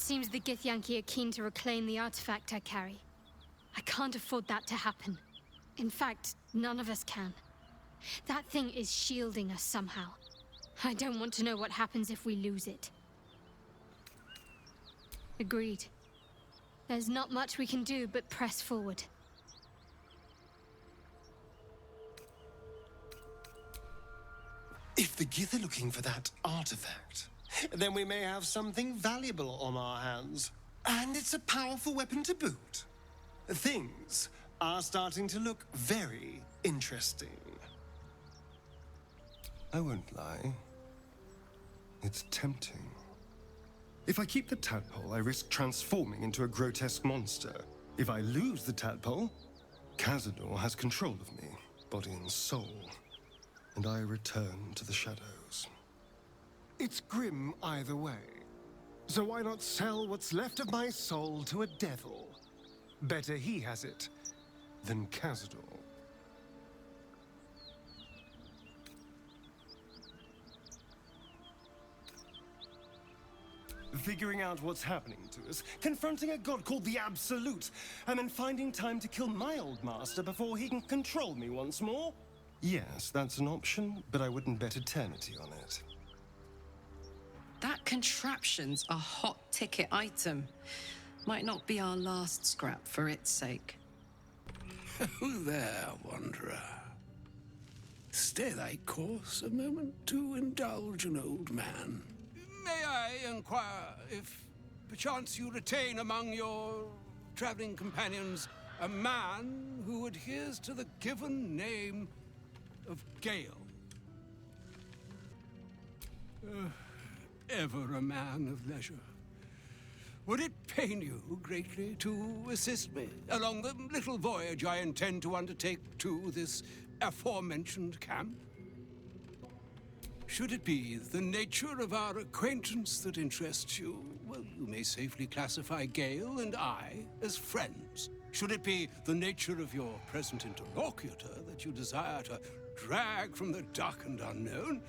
Seems the Githyanki are keen to reclaim the artifact I carry. I can't afford that to happen. In fact, none of us can. That thing is shielding us somehow. I don't want to know what happens if we lose it. Agreed. There's not much we can do but press forward. If the Gith are looking for that artifact, then we may have something valuable on our hands. And it's a powerful weapon to boot. Things are starting to look very interesting. I won't lie. It's tempting. If I keep the tadpole, I risk transforming into a grotesque monster. If I lose the tadpole, Cazador has control of me, body and soul, and I return to the shadows. It's grim either way. So why not sell what's left of my soul to a devil? Better he has it than Cazador. Figuring out what's happening to us, confronting a god called the Absolute, and then finding time to kill my old master before he can control me once more? Yes, that's an option, but I wouldn't bet eternity on it. That contraption's a hot ticket item. Might not be our last scrap for its sake. Oh there, wanderer. Stay thy course a moment to indulge an old man. May I inquire if perchance you retain among your traveling companions a man who adheres to the given name of Gale? Ever a man of leisure. Would it pain you greatly to assist me along the little voyage I intend to undertake to this aforementioned camp? Should it be the nature of our acquaintance that interests you, well, you may safely classify Gale and I as friends. Should it be the nature of your present interlocutor that you desire to drag from the dark and unknown,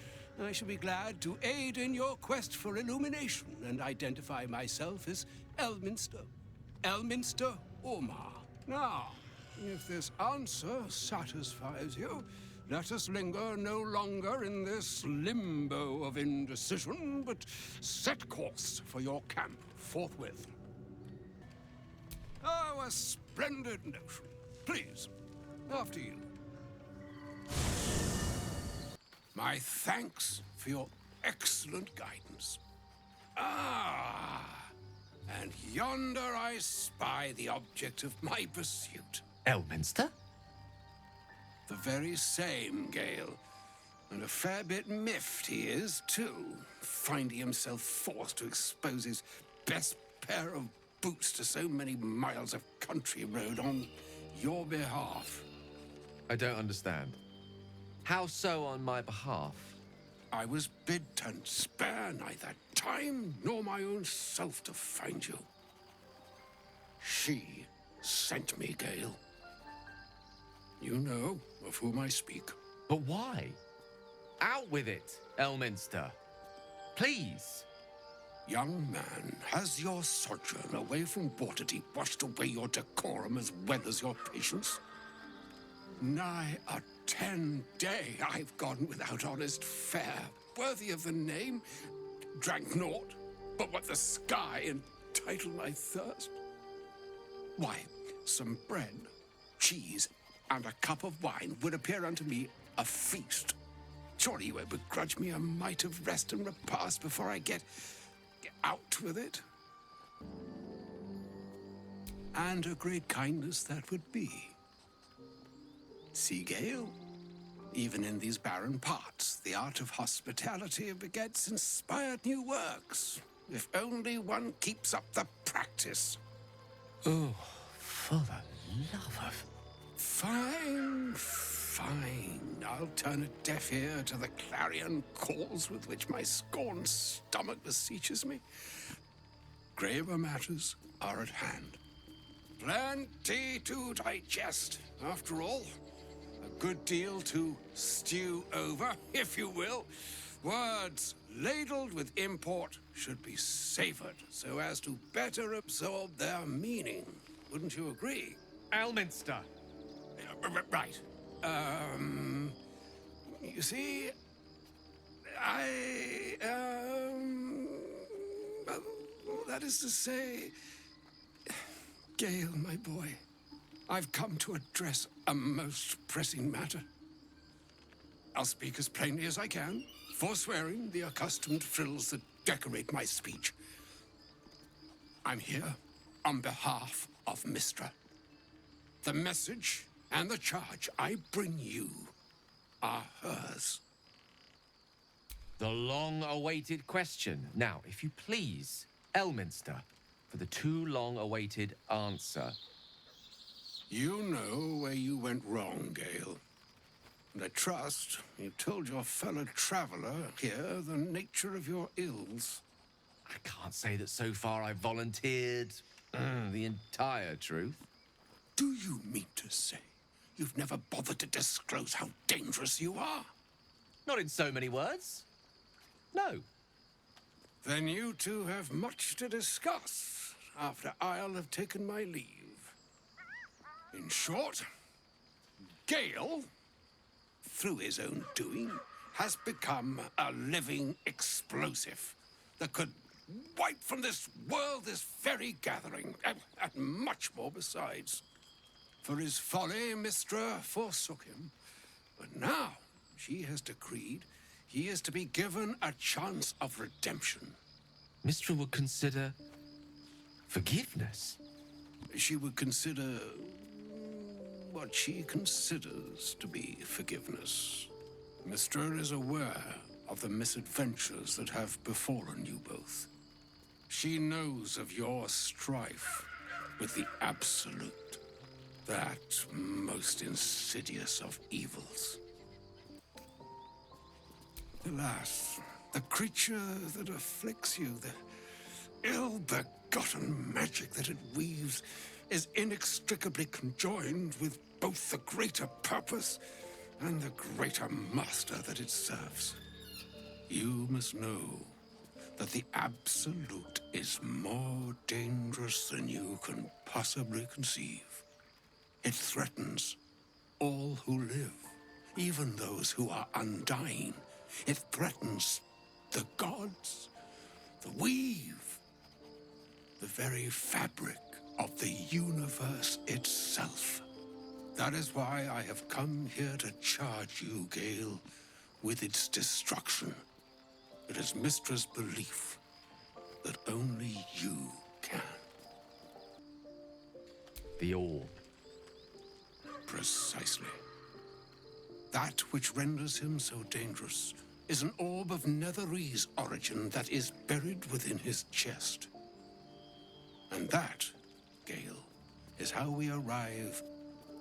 I shall be glad to aid in your quest for illumination and identify myself as Elminster. Elminster Omar. Now, if this answer satisfies you, let us linger no longer in this limbo of indecision, but set course for your camp forthwith. Oh, a splendid notion. Please, after you. My thanks for your excellent guidance. Ah, and yonder I spy the object of my pursuit. Elminster? The very same, Gale. And a fair bit miffed he is, too, finding himself forced to expose his best pair of boots to so many miles of country road on your behalf. I don't understand. How so on my behalf? I was bid to spare neither time nor my own self to find you. She sent me, Gale. You know of whom I speak. But why? Out with it, Elminster. Please. Young man, has your sojourn away from Waterdeep washed away your decorum as well as your patience? Nigh a 10-day I've gone without honest fare, worthy of the name, drank naught but what the sky entitled my thirst. Why, some bread, cheese, and a cup of wine would appear unto me a feast. Surely you won't begrudge me a mite of rest and repast before I get out with it? And a great kindness that would be. See, Gale, even in these barren parts, the art of hospitality begets inspired new works, if only one keeps up the practice. Oh, for the love of... Fine, fine. I'll turn a deaf ear to the clarion calls with which my scorned stomach beseeches me. Graver matters are at hand. Plenty to digest, after all. A good deal to stew over, if you will. Words ladled with import should be savored so as to better absorb their meaning. Wouldn't you agree? Elminster! Right. You see, well, that is to say, Gale, my boy, I've come to address a most pressing matter. I'll speak as plainly as I can, forswearing the accustomed frills that decorate my speech. I'm here on behalf of Mystra. The message and the charge I bring you are hers. The long-awaited question. Now, if you please, Elminster, for the too long-awaited answer. You know where you went wrong, Gale. And I trust you told your fellow traveler here the nature of your ills. I can't say that so far I've volunteered the entire truth. Do you mean to say you've never bothered to disclose how dangerous you are? Not in so many words. No. Then you two have much to discuss after I'll have taken my leave. In short, Gale, through his own doing, has become a living explosive that could wipe from this world this very gathering, and much more besides. For his folly, Mystra forsook him. But now she has decreed he is to be given a chance of redemption. Mystra would consider forgiveness. She would consider what she considers to be forgiveness. Mystra is aware of the misadventures that have befallen you both. She knows of your strife with the Absolute, that most insidious of evils. Alas, the creature that afflicts you, the ill-begotten magic that it weaves, is inextricably conjoined with both the greater purpose and the greater master that it serves. You must know that the Absolute is more dangerous than you can possibly conceive. It threatens all who live, even those who are undying. It threatens the gods, the weave, the very fabric of the universe itself. That is why I have come here to charge you, Gale, with its destruction. It is Mystra's belief that only you can. The orb. Precisely. That which renders him so dangerous is an orb of Netherese origin that is buried within his chest. And that, Gale, is how we arrive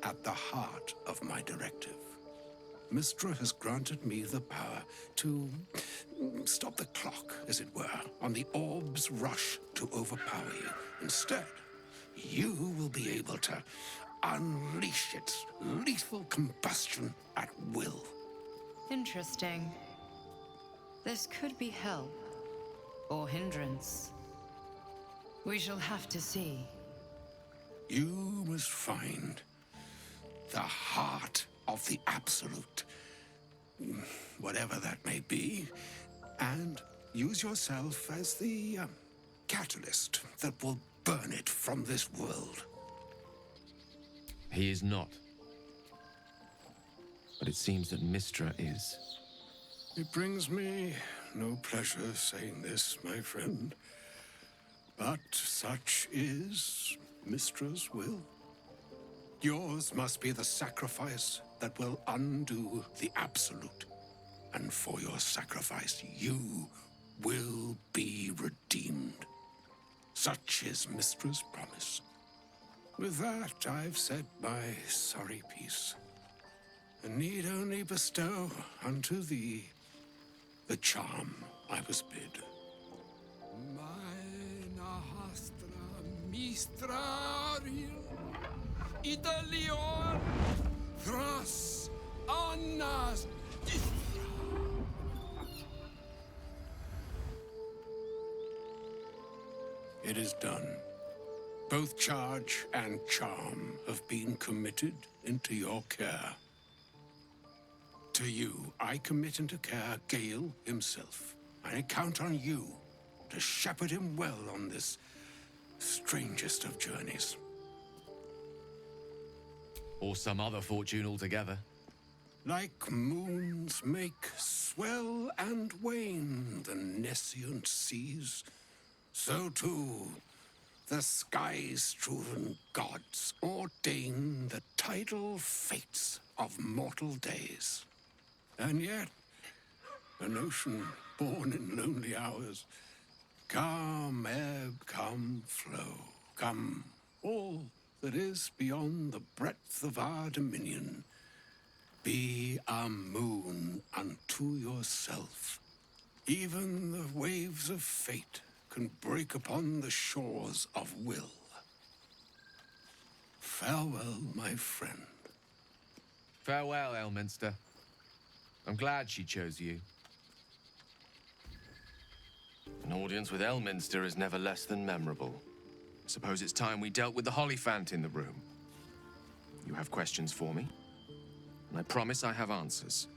at the heart of my directive. Mystra has granted me the power to stop the clock, as it were, on the orb's rush to overpower you. Instead, you will be able to unleash its lethal combustion at will. Interesting. This could be help or hindrance. We shall have to see. You must find the heart of the Absolute, whatever that may be, and use yourself as the catalyst that will burn it from this world. He is not. But it seems that Mystra is. It brings me no pleasure saying this, my friend, but such is Mystra's will. Yours must be the sacrifice that will undo the Absolute. And for your sacrifice, you will be redeemed. Such is Mystra's promise. With that, I've said my sorry piece, and need only bestow unto thee the charm I was bid. Meine hastra mistraril Idalion Thras Annas. It is done. Both charge and charm have been committed into your care. To you, I commit into care Gale himself. I count on you to shepherd him well on this strangest of journeys. Or some other fortune altogether. Like moons make swell and wane the nescient seas, so too the sky-strewn gods ordain the tidal fates of mortal days. And yet, an ocean born in lonely hours, come ebb, come flow, come all that is beyond the breadth of our dominion. Be a moon unto yourself. Even the waves of fate can break upon the shores of will. Farewell, my friend. Farewell, Elminster. I'm glad she chose you. An audience with Elminster is never less than memorable. I suppose it's time we dealt with the Hollyphant in the room. You have questions for me? And I promise I have answers.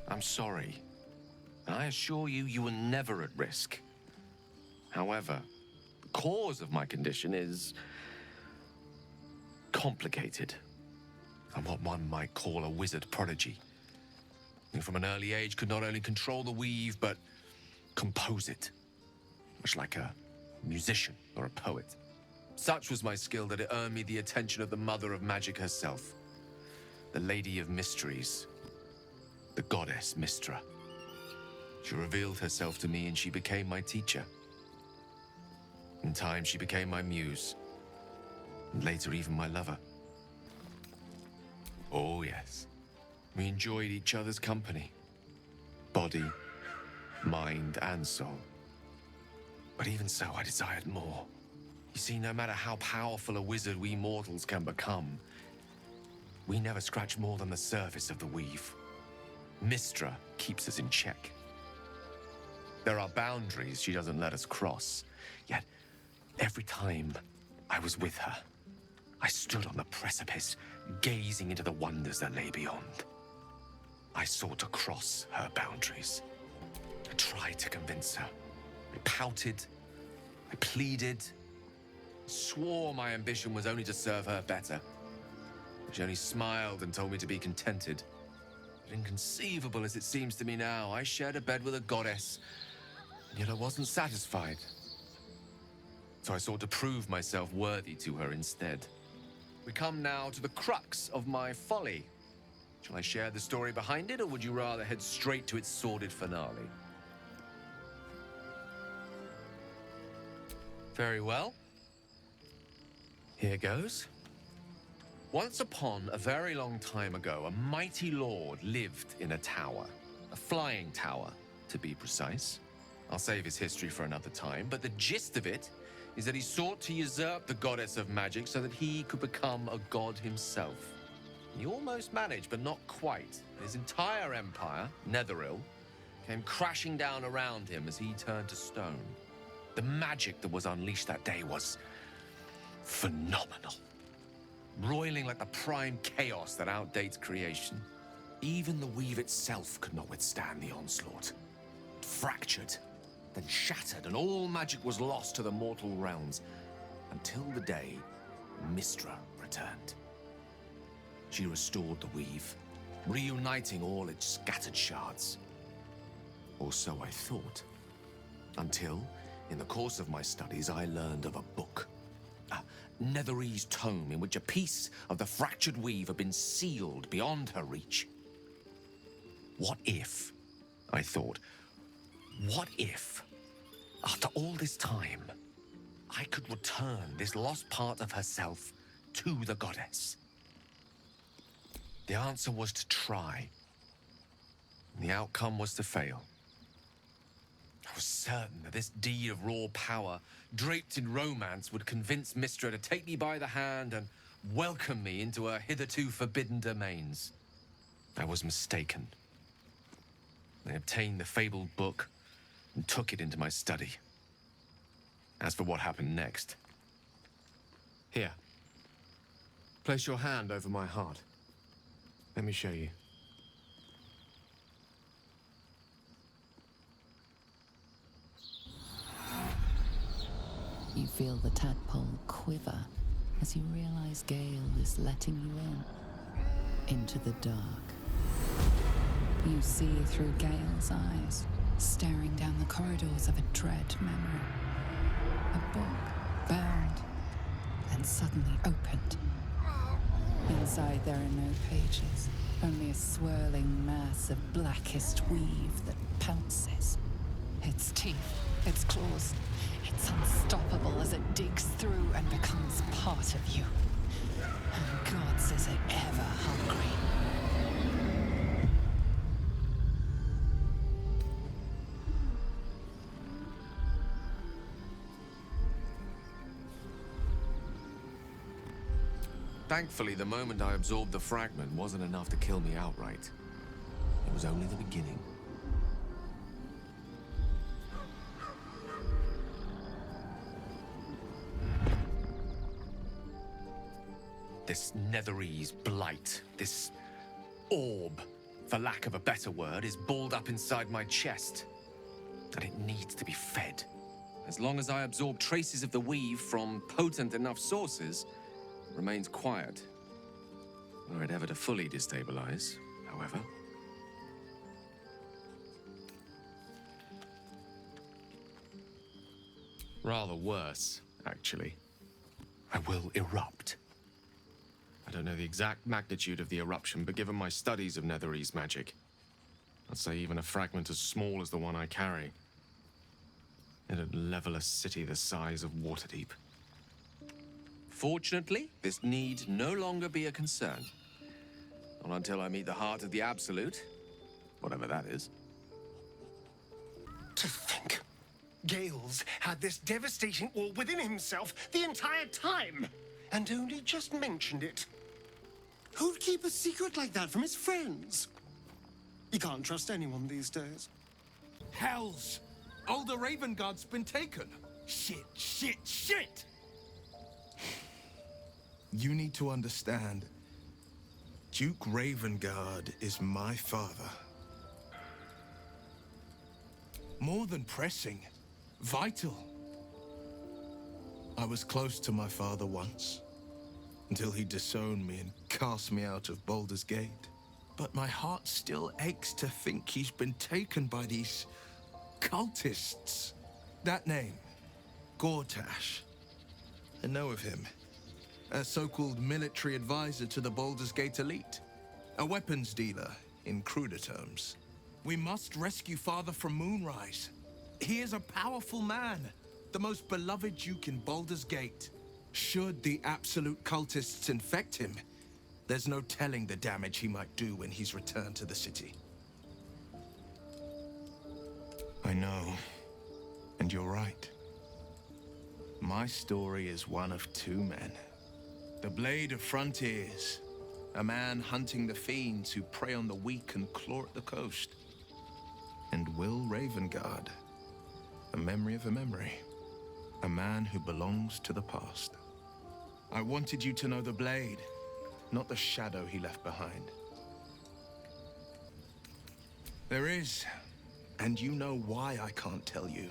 I'm sorry. And I assure you, you were never at risk. However, the cause of my condition is complicated. I'm what one might call a wizard prodigy. And from an early age could not only control the weave, but compose it. Much like a musician or a poet. Such was my skill that it earned me the attention of the mother of magic herself. The Lady of Mysteries. The goddess Mystra. She revealed herself to me and she became my teacher. In time, she became my muse. And later, even my lover. Oh, yes. We enjoyed each other's company. Body, mind, and soul. But even so, I desired more. You see, no matter how powerful a wizard we mortals can become, we never scratch more than the surface of the weave. Mystra keeps us in check. There are boundaries she doesn't let us cross. Yet, every time I was with her, I stood on the precipice, gazing into the wonders that lay beyond. I sought to cross her boundaries. I tried to convince her. I pouted. I pleaded. Swore my ambition was only to serve her better. She only smiled and told me to be contented. But inconceivable as it seems to me now, I shared a bed with a goddess, and yet I wasn't satisfied. So I sought to prove myself worthy to her instead. We come now to the crux of my folly. Shall I share the story behind it, or would you rather head straight to its sordid finale? Very well. Here goes. Once upon a very long time ago, a mighty lord lived in a tower. A flying tower, to be precise. I'll save his history for another time, but the gist of it is that he sought to usurp the goddess of magic so that he could become a god himself. He almost managed, but not quite. His entire empire, Netheril, came crashing down around him as he turned to stone. The magic that was unleashed that day was phenomenal. Roiling like the prime chaos that outdates creation. Even the weave itself could not withstand the onslaught. It fractured, then shattered, and all magic was lost to the mortal realms, until the day Mystra returned. She restored the weave, reuniting all its scattered shards. Or so I thought. Until, in the course of my studies, I learned of a book. A Netherese tome in which a piece of the fractured weave had been sealed beyond her reach. What if, I thought, what if, after all this time, I could return this lost part of herself to the goddess? The answer was to try. The outcome was to fail. I was certain that this deed of raw power, draped in romance, would convince Mystra to take me by the hand and welcome me into her hitherto forbidden domains. I was mistaken. I obtained the fabled book and took it into my study. As for what happened next... Here. Place your hand over my heart. Let me show you. You feel the tadpole quiver as you realize Gale is letting you into the dark. You see through Gale's eyes, staring down the corridors of a dread memory. A book, bound, and suddenly opened. Inside there are no pages, only a swirling mass of blackest weave that pounces. Its teeth, its claws, it's unstoppable as it digs through and becomes part of you. And gods, is it ever hungry. Thankfully, the moment I absorbed the fragment wasn't enough to kill me outright. It was only the beginning. This Netherese blight, this orb, for lack of a better word, is balled up inside my chest. And it needs to be fed. As long as I absorb traces of the weave from potent enough sources, it remains quiet. Were it ever to fully destabilize, however. Rather worse, actually. I will erupt. I don't know the exact magnitude of the eruption, but given my studies of Netherese magic, I'd say even a fragment as small as the one I carry, it'd level a city the size of Waterdeep. Fortunately, this need no longer be a concern. Not until I meet the heart of the Absolute, whatever that is. To think, Gales had this devastating orb within himself the entire time, and only just mentioned it. Who'd keep a secret like that from his friends? You can't trust anyone these days. Hells! Older Ravengard's been taken. Shit, shit, shit! You need to understand. Duke Ravengard is my father. More than pressing, vital. I was close to my father once, until he disowned me and cast me out of Baldur's Gate. But my heart still aches to think he's been taken by these cultists. That name, Gortash. I know of him. A so-called military advisor to the Baldur's Gate elite. A weapons dealer, in cruder terms. We must rescue Father from Moonrise. He is a powerful man, the most beloved duke in Baldur's Gate. Should the absolute cultists infect him, there's no telling the damage he might do when he's returned to the city. I know, and you're right. My story is one of two men. The Blade of Frontiers, a man hunting the fiends who prey on the weak and claw at the coast. And Will Ravengard, a memory of a memory, a man who belongs to the past. I wanted you to know the Blade, not the shadow he left behind. There is, and you know why I can't tell you.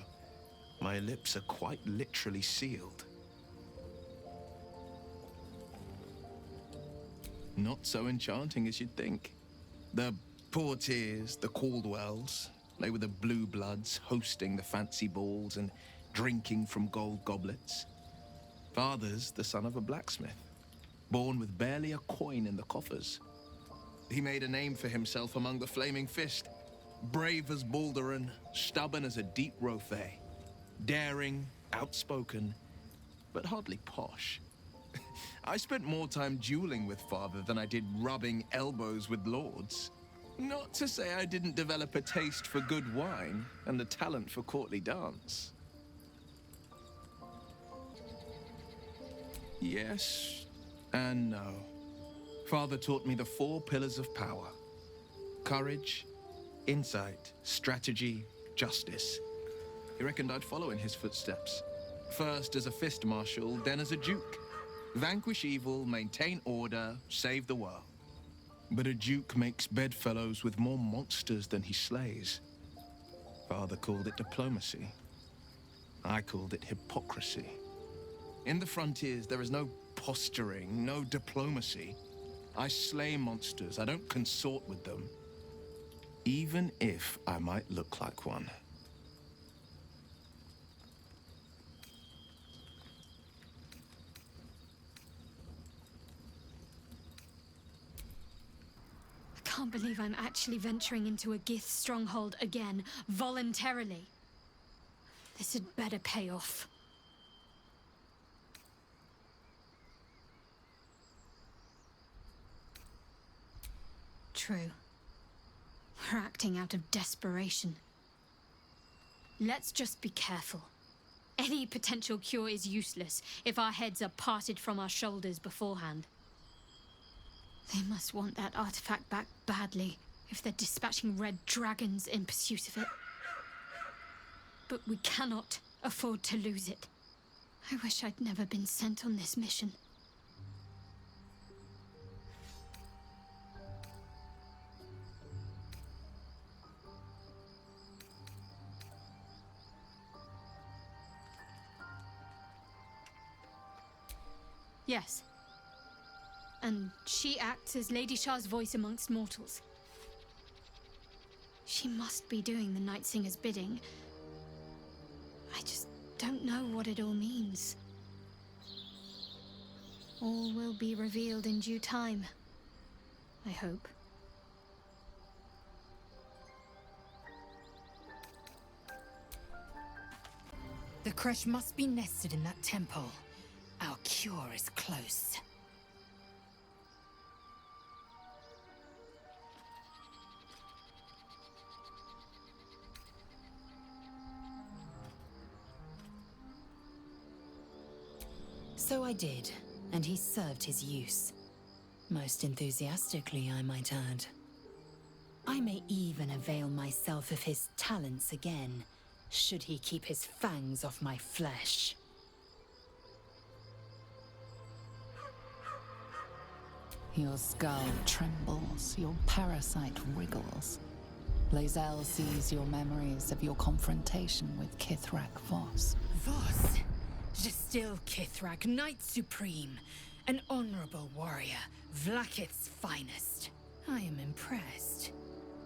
My lips are quite literally sealed. Not so enchanting as you'd think. The Portiers, the Caldwells, they were the blue bloods hosting the fancy balls and drinking from gold goblets. Father's the son of a blacksmith, born with barely a coin in the coffers. He made a name for himself among the Flaming Fist. Brave as Balduran, stubborn as a deep Rothay. Daring, outspoken, but hardly posh. I spent more time dueling with Father than I did rubbing elbows with lords. Not to say I didn't develop a taste for good wine and a talent for courtly dance. Yes and no. Father taught me the 4 pillars of power. Courage, insight, strategy, justice. He reckoned I'd follow in his footsteps. First as a fist marshal, then as a duke. Vanquish evil, maintain order, save the world. But a duke makes bedfellows with more monsters than he slays. Father called it diplomacy. I called it hypocrisy. In the frontiers, there is no posturing, no diplomacy. I slay monsters, I don't consort with them. Even if I might look like one. I can't believe I'm actually venturing into a Gith stronghold again, voluntarily. This had better pay off. True. We're acting out of desperation. Let's just be careful. Any potential cure is useless if our heads are parted from our shoulders beforehand. They must want that artifact back badly if they're dispatching red dragons in pursuit of it. But we cannot afford to lose it. I wish I'd never been sent on this mission. Yes. And she acts as Lady Shah's voice amongst mortals. She must be doing the Night Singer's bidding. I just don't know what it all means. All will be revealed in due time, I hope. The Kresh must be nested in that temple. Our cure is close. So I did, and he served his use. Most enthusiastically, I might add. I may even avail myself of his talents again, should he keep his fangs off my flesh. Your skull trembles, your parasite wriggles. Lae'zel sees your memories of your confrontation with Kithrak Voss. Voss, Gestil Kithrak, Knight Supreme, an honorable warrior, Vlaakith's finest. I am impressed.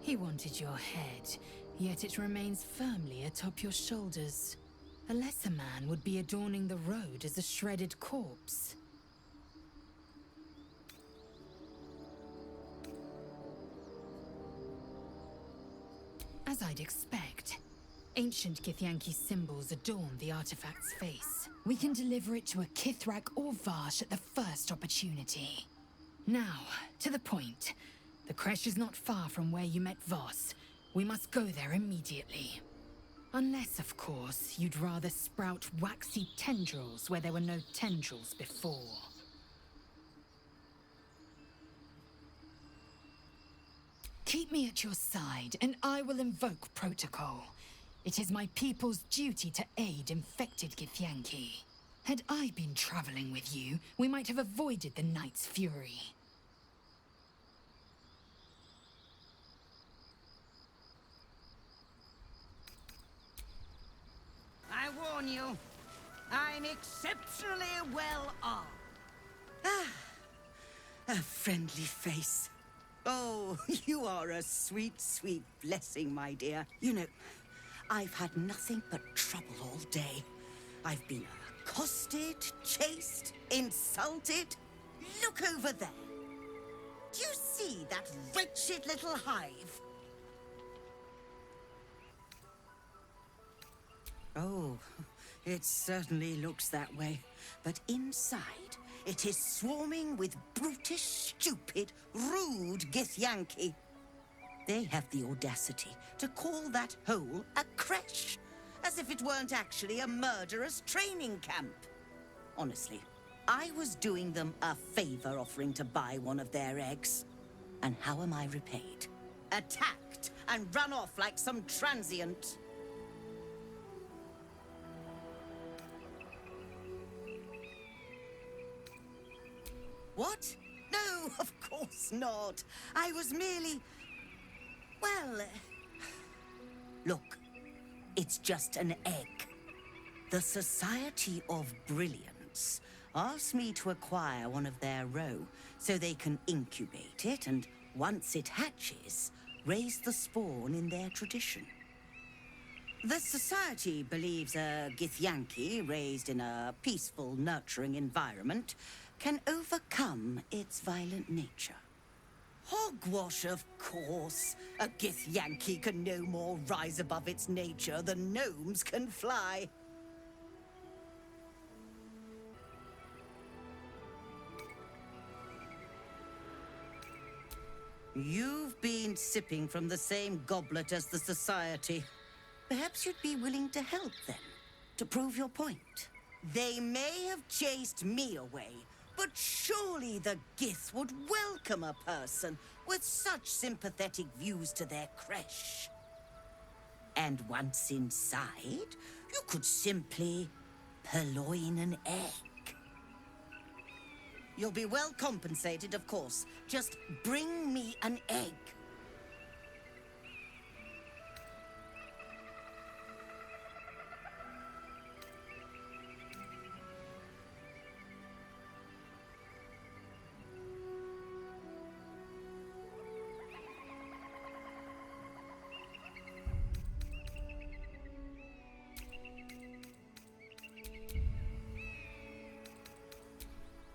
He wanted your head, yet it remains firmly atop your shoulders. A lesser man would be adorning the road as a shredded corpse. As I'd expect, ancient Githyanki symbols adorn the artifact's face. We can deliver it to a Kithrak or Vash at the first opportunity. Now, to the point. The Kresh is not far from where you met Voss. We must go there immediately. Unless, of course, you'd rather sprout waxy tendrils where there were no tendrils before. Keep me at your side, and I will invoke protocol. It is my people's duty to aid infected Githyanki. Had I been traveling with you, we might have avoided the Knight's fury. I warn you, I'm exceptionally well armed. A friendly face. Oh, you are a sweet, sweet blessing, my dear. You know, I've had nothing but trouble all day. I've been accosted, chased, insulted. Look over there. Do you see that wretched little hive? Oh, it certainly looks that way. But inside, it is swarming with brutish, stupid, rude Githyanki. They have the audacity to call that hole a creche, as if it weren't actually a murderous training camp. Honestly, I was doing them a favor offering to buy one of their eggs. And how am I repaid? Attacked and run off like some transient. What? No, of course not. I was merely... Well... Look, it's just an egg. The Society of Brilliance asked me to acquire one of their roe so they can incubate it and, once it hatches, raise the spawn in their tradition. The Society believes a Githyanki raised in a peaceful, nurturing environment can overcome its violent nature. Hogwash, of course. A Githyanki can no more rise above its nature than gnomes can fly. You've been sipping from the same goblet as the Society. Perhaps you'd be willing to help them, to prove your point. They may have chased me away, but surely the Gith would welcome a person with such sympathetic views to their creche. And once inside, you could simply purloin an egg. You'll be well compensated, of course. Just bring me an egg.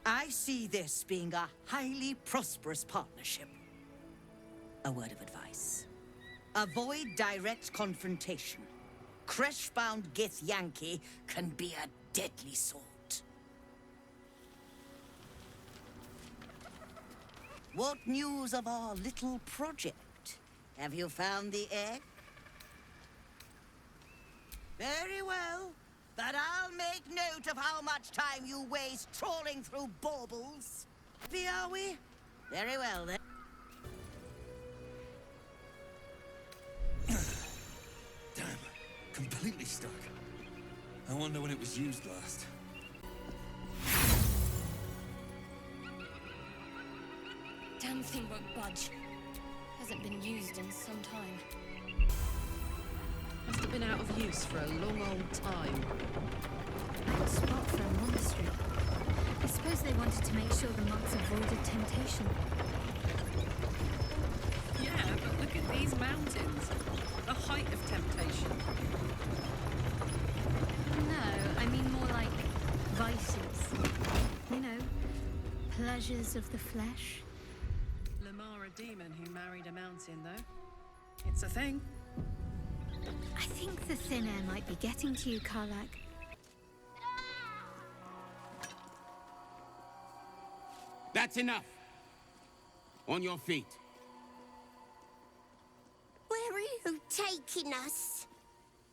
I see this being a highly prosperous partnership. A word of advice. Avoid direct confrontation. Creche-bound Githyanki can be a deadly sort. What news of our little project? Have you found the egg? Very well. But I'll make note of how much time you waste trawling through baubles. Happy, are we? Very well, then. Damn, completely stuck. I wonder when it was used last. Damn thing won't budge. Hasn't been used in some time. Must have been out of use for a long old time. Good spot for a monastery. I suppose they wanted to make sure the monks avoided temptation. Yeah, but look at these mountains. The height of temptation. No, I mean more like vices. You know, pleasures of the flesh. Lamar a demon who married a mountain, though. It's a thing. I think the thin air might be getting to you, Karlak. That's enough. On your feet. Where are you taking us?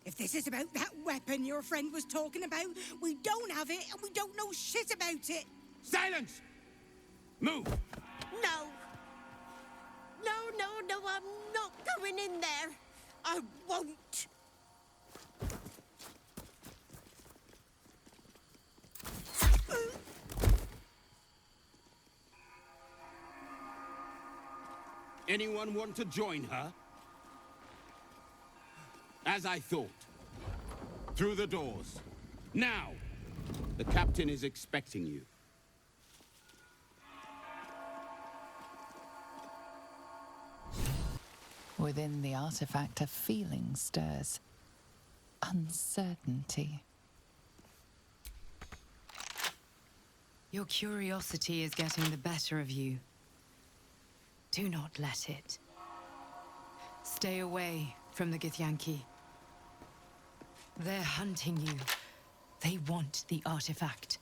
If this is about that weapon your friend was talking about, we don't have it and we don't know shit about it. Silence! Move! No. No, I'm not going in there. I won't. Anyone want to join her? As I thought. Through the doors. Now! The captain is expecting you. Within the artifact, a feeling stirs. Uncertainty. Your curiosity is getting the better of you. Do not let it. Stay away from the Githyanki. They're hunting you. They want the artifact.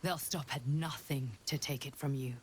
They'll stop at nothing to take it from you.